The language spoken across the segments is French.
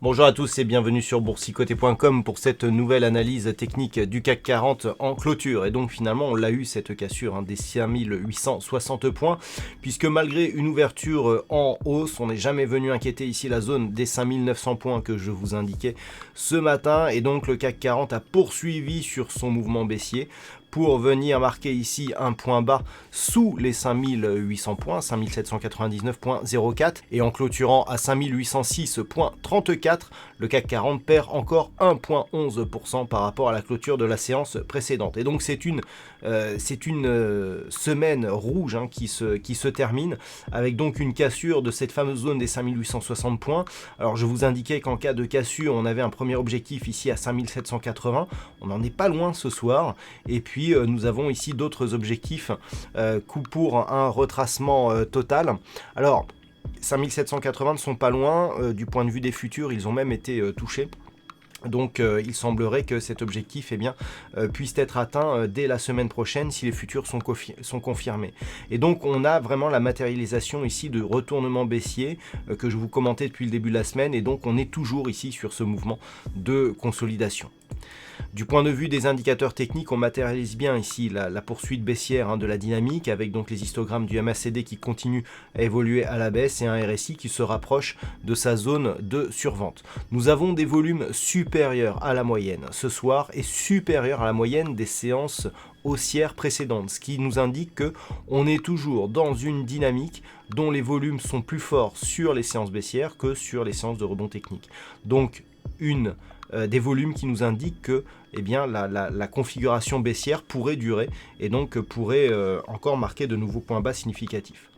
Bonjour à tous et bienvenue sur boursicoté.com pour cette nouvelle analyse technique du CAC 40 en clôture. Et donc finalement on l'a eu cette cassure des 5860 points, puisque malgré une ouverture en hausse, on n'est jamais venu inquiéter ici la zone des 5900 points que je vous indiquais ce matin. Et donc le CAC 40 a poursuivi sur son mouvement baissier pour venir marquer ici un point bas sous les 5800 points, 5799.04, et en clôturant à 5806.34, le CAC 40 perd encore 1,11% par rapport à la clôture de la séance précédente. Et donc c'est une semaine rouge qui se termine avec donc une cassure de cette fameuse zone des 5860 points. Alors je vous indiquais qu'en cas de cassure, on avait un premier objectif ici à 5780, on n'en est pas loin ce soir, et puis nous avons ici d'autres objectifs pour un retracement total. Alors 5780 ne sont pas loin, du point de vue des futurs, ils ont même été touchés. Donc il semblerait que cet objectif puisse être atteint dès la semaine prochaine si les futurs sont confirmés. Et donc on a vraiment la matérialisation ici de retournement baissier que je vous commentais depuis le début de la semaine, et donc on est toujours ici sur ce mouvement de consolidation. Du point de vue des indicateurs techniques, on matérialise bien ici la poursuite baissière de la dynamique, avec donc les histogrammes du MACD qui continuent à évoluer à la baisse et un RSI qui se rapproche de sa zone de survente. Nous avons des volumes supérieurs à la moyenne ce soir et supérieurs à la moyenne des séances haussières précédentes, ce qui nous indique que on est toujours dans une dynamique dont les volumes sont plus forts sur les séances baissières que sur les séances de rebond technique. Donc des volumes qui nous indiquent que la configuration baissière pourrait durer et donc pourrait encore marquer de nouveaux points bas significatifs.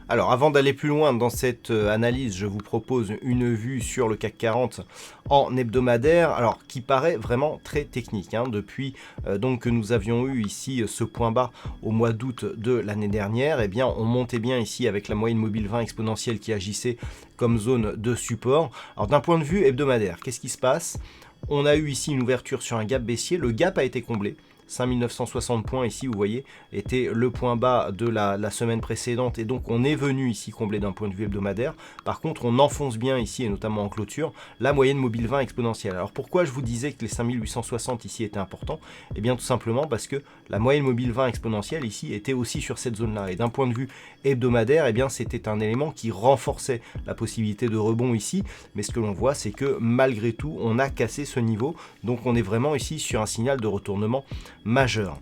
Alors avant d'aller plus loin dans cette analyse, je vous propose une vue sur le CAC 40 en hebdomadaire, alors qui paraît vraiment très technique. Depuis donc que nous avions eu ici ce point bas au mois d'août de l'année dernière, on montait bien ici avec la moyenne mobile 20 exponentielle qui agissait comme zone de support. Alors d'un point de vue hebdomadaire, qu'est-ce qui se passe? On a eu ici une ouverture sur un gap baissier, le gap a été comblé. 5960 points ici, vous voyez, était le point bas de la semaine précédente, et donc on est venu ici combler d'un point de vue hebdomadaire. Par contre, on enfonce bien ici, et notamment en clôture, la moyenne mobile 20 exponentielle. Alors pourquoi je vous disais que les 5860 ici étaient importants? Eh bien tout simplement parce que la moyenne mobile 20 exponentielle ici était aussi sur cette zone-là, et d'un point de vue hebdomadaire, c'était un élément qui renforçait la possibilité de rebond ici, mais ce que l'on voit, c'est que malgré tout, on a cassé ce niveau, donc on est vraiment ici sur un signal de retournement majeur.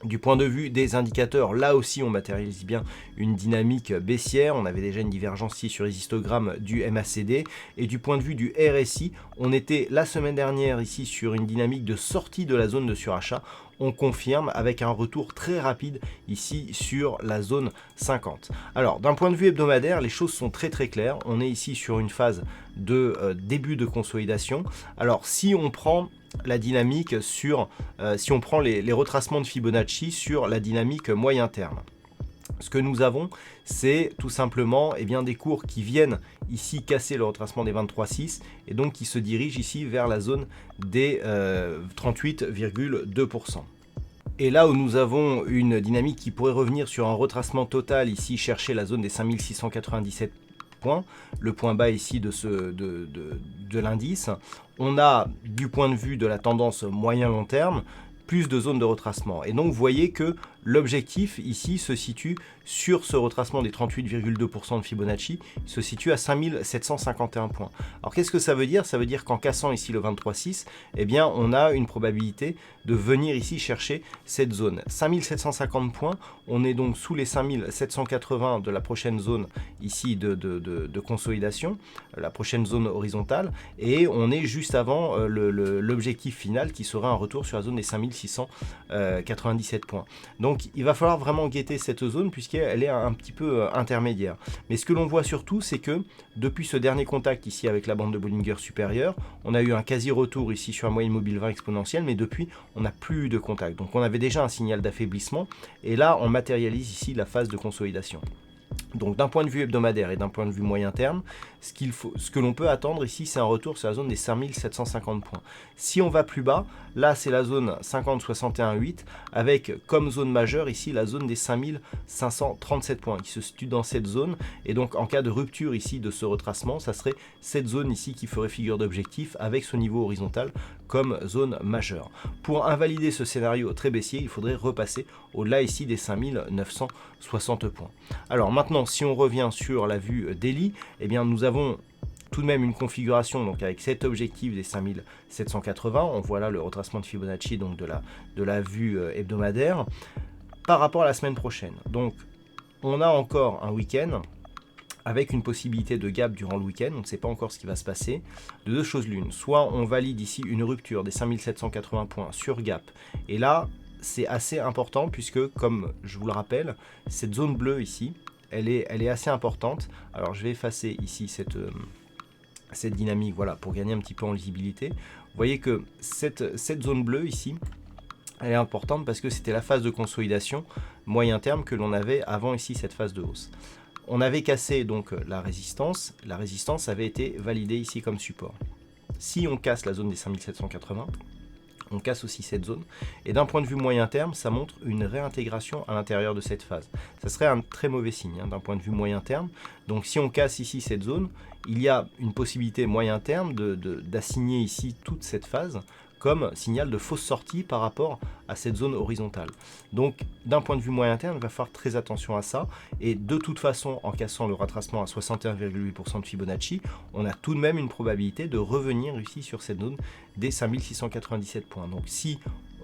Du point de vue des indicateurs, là aussi on matérialise bien une dynamique baissière. On avait déjà une divergence ici sur les histogrammes du MACD, et du point de vue du RSI, on était la semaine dernière ici sur une dynamique de sortie de la zone de surachat. On confirme avec un retour très rapide ici sur la zone 50. Alors d'un point de vue hebdomadaire, les choses sont très claires. On est ici sur une phase de début de consolidation. Alors si on prend la dynamique si on prend les retracements de Fibonacci sur la dynamique moyen terme, ce que nous avons, c'est tout simplement des cours qui viennent ici casser le retracement des 23,6 et donc qui se dirigent ici vers la zone des 38,2%. Et là où nous avons une dynamique qui pourrait revenir sur un retracement total, ici chercher la zone des 5697 points, le point bas ici de l'indice, on a du point de vue de la tendance moyen-long terme plus de zones de retracement. Et donc vous voyez que l'objectif ici se situe sur ce retracement des 38,2% de Fibonacci, il se situe à 5751 points. Alors qu'est-ce que ça veut dire? Ça veut dire qu'en cassant ici le 23,6, on a une probabilité de venir ici chercher cette zone. 5750 points, on est donc sous les 5780 de la prochaine zone ici de consolidation, la prochaine zone horizontale, et on est juste avant l'objectif final qui sera un retour sur la zone des 5697 points. Donc il va falloir vraiment guetter cette zone puisqu'elle est un petit peu intermédiaire. Mais ce que l'on voit surtout, c'est que depuis ce dernier contact ici avec la bande de Bollinger supérieure, on a eu un quasi-retour ici sur la moyenne mobile 20 exponentielle, mais depuis on n'a plus eu de contact. Donc on avait déjà un signal d'affaiblissement, et là on matérialise ici la phase de consolidation. Donc d'un point de vue hebdomadaire et d'un point de vue moyen terme, ce que l'on peut attendre ici, c'est un retour sur la zone des 5750 points. Si on va plus bas, Là, c'est la zone 50-61-8 avec comme zone majeure ici la zone des 5537 points qui se situe dans cette zone. Et donc, en cas de rupture ici de ce retracement, ça serait cette zone ici qui ferait figure d'objectif avec ce niveau horizontal comme zone majeure. Pour invalider ce scénario très baissier, il faudrait repasser au-delà ici des 5960 points. Alors maintenant, si on revient sur la vue daily, eh bien nous avons tout de même une configuration donc avec cet objectif des 5780. On voit là le retracement de Fibonacci donc de la vue hebdomadaire par rapport à la semaine prochaine. Donc on a encore un week-end avec une possibilité de gap durant le week-end, on ne sait pas encore ce qui va se passer. De deux choses l'une, soit on valide ici une rupture des 5780 points sur gap, et là c'est assez important puisque, comme je vous le rappelle, cette zone bleue ici, elle est assez importante. Alors je vais effacer ici cette dynamique, voilà, pour gagner un petit peu en lisibilité. Vous voyez que cette zone bleue ici, elle est importante parce que c'était la phase de consolidation moyen terme que l'on avait avant ici cette phase de hausse. On avait cassé donc la résistance avait été validée ici comme support. Si on casse la zone des 5780, on casse aussi cette zone, et d'un point de vue moyen terme, ça montre une réintégration à l'intérieur de cette phase. Ça serait un très mauvais signe d'un point de vue moyen terme. Donc si on casse ici cette zone, il y a une possibilité moyen terme d'assigner ici toute cette phase comme signal de fausse sortie par rapport à cette zone horizontale. Donc d'un point de vue moyen terme, il va falloir très attention à ça, et de toute façon, en cassant le retracement à 61,8% de Fibonacci, on a tout de même une probabilité de revenir ici sur cette zone des 5697 points. Donc si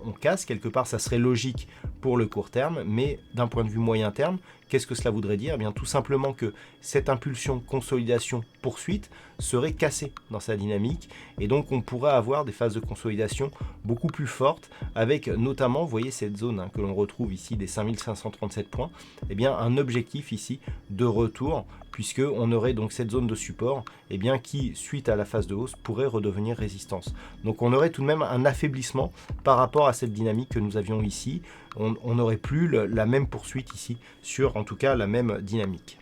on casse, quelque part ça serait logique pour le court terme, mais d'un point de vue moyen terme, qu'est-ce que cela voudrait dire? Eh bien tout simplement que cette impulsion consolidation poursuite serait cassée dans sa dynamique, et donc on pourrait avoir des phases de consolidation beaucoup plus fortes, avec notamment, vous voyez cette zone que l'on retrouve ici des 5537 points, eh bien un objectif ici de retour, puisque on aurait donc cette zone de support eh bien, qui, suite à la phase de hausse, pourrait redevenir résistance. Donc on aurait tout de même un affaiblissement par rapport à cette dynamique que nous avions ici. On n'aurait plus la même poursuite ici sur, en tout cas, la même dynamique.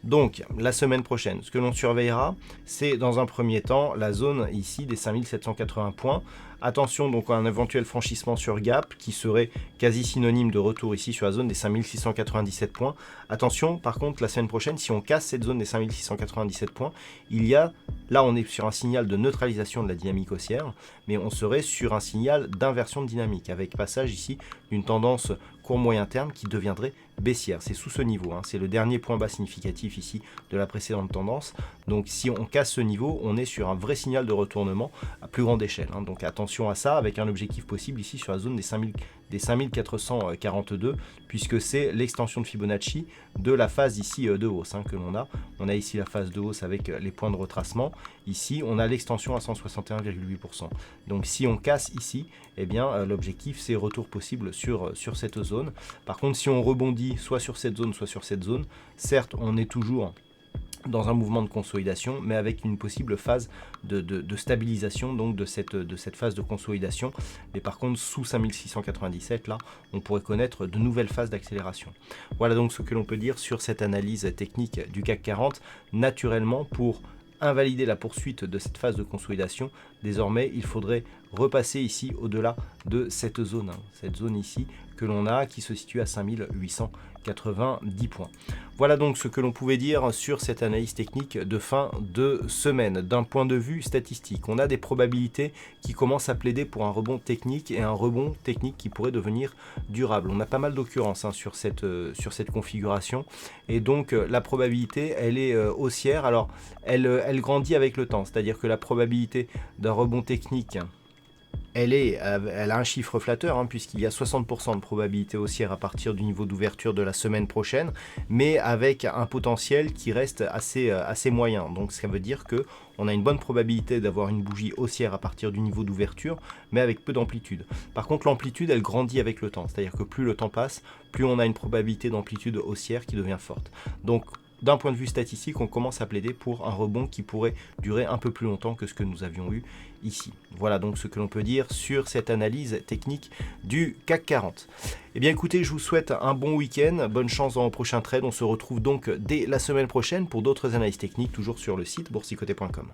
Donc la semaine prochaine, ce que l'on surveillera, c'est dans un premier temps la zone ici des 5780 points. Attention donc à un éventuel franchissement sur gap qui serait quasi synonyme de retour ici sur la zone des 5697 points. Attention par contre la semaine prochaine, si on casse cette zone des 5697 points, il y a, là on est sur un signal de neutralisation de la dynamique haussière, mais on serait sur un signal d'inversion de dynamique avec passage ici d'une tendance court moyen terme qui deviendrait baissière. C'est sous ce niveau, c'est le dernier point bas significatif ici de la précédente tendance. Donc si on casse ce niveau, on est sur un vrai signal de retournement à plus grande échelle. Donc attention à ça, avec un objectif possible ici sur la zone des 5442, puisque c'est l'extension de Fibonacci de la phase ici de hausse que l'on a. On a ici la phase de hausse avec les points de retracement. Ici, on a l'extension à 161,8%. Donc si on casse ici, eh bien l'objectif c'est retour possible sur cette zone. Par contre, si on rebondit soit sur cette zone, soit sur cette zone, certes, on est toujours dans un mouvement de consolidation, mais avec une possible phase de stabilisation donc de cette phase de consolidation. Mais par contre, sous 5697, là, on pourrait connaître de nouvelles phases d'accélération. Voilà donc ce que l'on peut dire sur cette analyse technique du CAC 40. Naturellement, pour invalider la poursuite de cette phase de consolidation, désormais il faudrait repasser ici au-delà de cette zone ici que l'on a qui se situe à 5890 points. Voilà donc ce que l'on pouvait dire sur cette analyse technique de fin de semaine. D'un point de vue statistique, on a des probabilités qui commencent à plaider pour un rebond technique, et un rebond technique qui pourrait devenir durable. On a pas mal d'occurrences sur cette configuration, et donc la probabilité elle est haussière. Alors elle grandit avec le temps, c'est-à-dire que la probabilité d'un rebond technique elle a un chiffre flatteur, puisqu'il y a 60% de probabilité haussière à partir du niveau d'ouverture de la semaine prochaine, mais avec un potentiel qui reste assez moyen. Donc ça veut dire que on a une bonne probabilité d'avoir une bougie haussière à partir du niveau d'ouverture, mais avec peu d'amplitude. Par contre, l'amplitude, elle grandit avec le temps, c'est-à-dire que plus le temps passe, plus on a une probabilité d'amplitude haussière qui devient forte. Donc d'un point de vue statistique, on commence à plaider pour un rebond qui pourrait durer un peu plus longtemps que ce que nous avions eu ici. Voilà donc ce que l'on peut dire sur cette analyse technique du CAC 40. Eh bien écoutez, je vous souhaite un bon week-end, bonne chance dans le prochain trade. On se retrouve donc dès la semaine prochaine pour d'autres analyses techniques, toujours sur le site boursicoté.com.